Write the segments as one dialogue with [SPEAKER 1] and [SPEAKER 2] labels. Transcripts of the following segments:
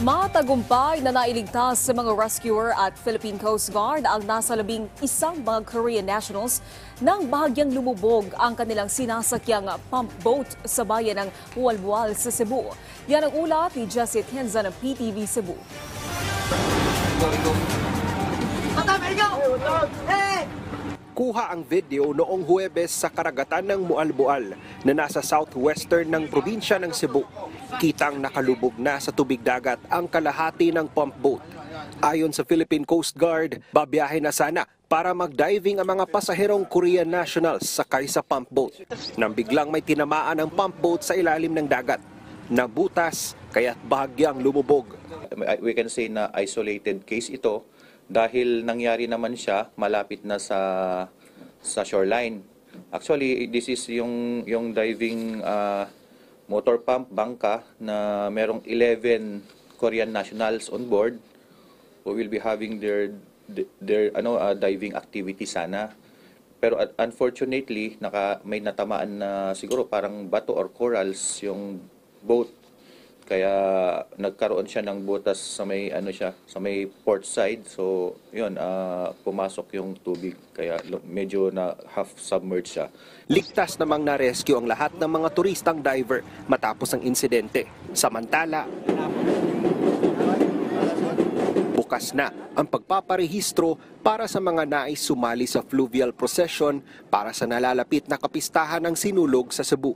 [SPEAKER 1] Matagumpay na nailigtas sa mga rescuer at Philippine Coast Guard ang nasa 11 mga Korean nationals nang bahagyang lumubog ang kanilang sinasakyang pump boat sa bayan ng Bualbual sa Cebu. Yan ang ulat ni Jessie Atienza ng PTV Cebu.
[SPEAKER 2] Kuha ang video noong Huwebes sa karagatan ng Bualbual na nasa southwestern ng probinsya ng Cebu. Kitang nakalubog na sa tubig dagat ang kalahati ng pump boat. Ayon sa Philippine Coast Guard, babiyahe na sana para mag-diving ang mga pasaherong Korean nationals sakay sa pump boat. Nang biglang may tinamaan ang pump boat sa ilalim ng dagat. Nabutas kaya't bahagyang lumubog.
[SPEAKER 3] We can say na isolated case ito dahil nangyari naman siya malapit na sa shoreline. Actually, this is yung diving motor pump bangka na merong 11 Korean nationals on board who will be having their diving activity sana. Pero unfortunately, may natamaan na siguro parang bato or corals yung boat. Kaya nagkaroon siya ng butas sa may sa may port side. So, yun, pumasok yung tubig. Kaya medyo na half submerged siya.
[SPEAKER 2] Ligtas namang na-rescue ang lahat ng mga turistang diver matapos ang insidente. Samantala, bukas na ang pagpaparehistro para sa mga nais sumali sa fluvial procession para sa nalalapit na kapistahan ng Sinulog sa Cebu.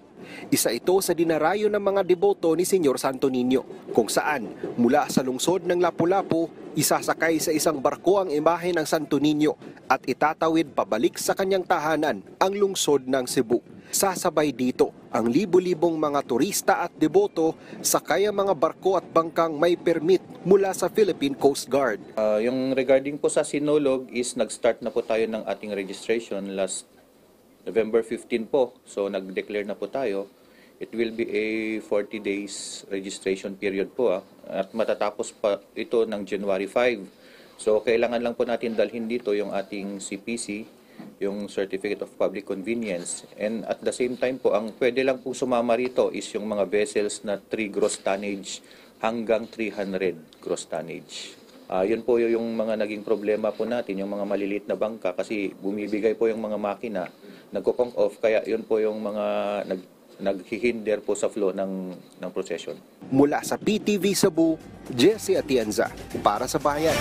[SPEAKER 2] Isa ito sa dinarayo ng mga deboto ni Senyor Santo Niño, kung saan mula sa lungsod ng Lapu-Lapu, isasakay sa isang barko ang imahe ng Santo Niño at itatawid pabalik sa kanyang tahanan ang lungsod ng Cebu. Sasabay dito ang libu-libong mga turista at deboto sakay ang mga barko at bangkang may permit mula sa Philippine Coast Guard.
[SPEAKER 3] Yung regarding po sa Sinulog is nag-start na po tayo ng ating registration last November 15 po. So nag-declare na po tayo. It will be a 40 days registration period po. At matatapos pa ito ng January 5. So kailangan lang po natin dalhin dito yung ating CPC, yung Certificate of Public Convenience. And at the same time po, ang pwede lang po sumama rito is yung mga vessels na 3 gross tonnage hanggang 300 gross tonnage. Yun po yung mga naging problema po natin, yung mga maliliit na bangka kasi bumibigay po yung mga makina, nagko-conk off, kaya yun po yung mga naghihinder po sa flow ng procession.
[SPEAKER 2] Mula sa PTV Cebu, Jessie Atienza para sa Bayan.